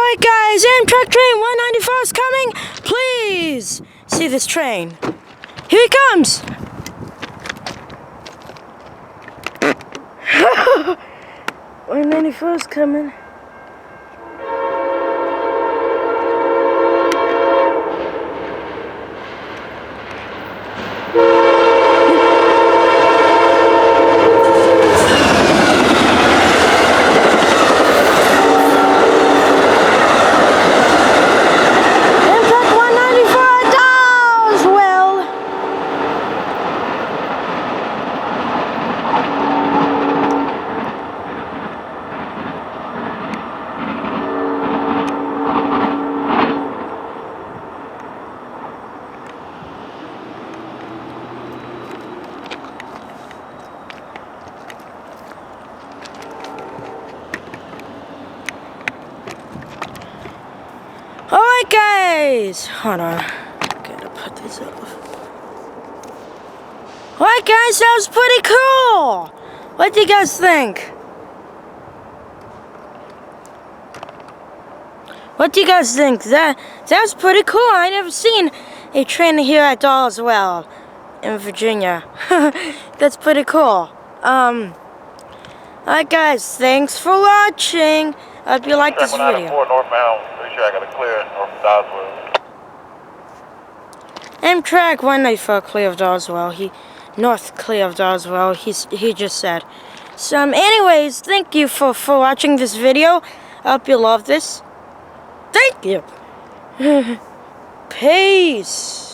Alright guys, amtrak train 194 is coming. Please see this train. Here he comes. 194 is coming. Alright guys, hold on, gotta put this up. Alright guys, that was pretty cool. What do you guys think? What do you guys think? That's pretty cool. I never seen a train here at Doswell in Virginia. That's pretty cool. Alright guys, thanks for watching. I hope you like this video. Northbound. Pretty sure I got a clear north of Doswell. Amtrak 194 clear of Doswell. North clear of Doswell. He just said. So anyways, thank you for watching this video. I hope you love this. Thank you. Peace.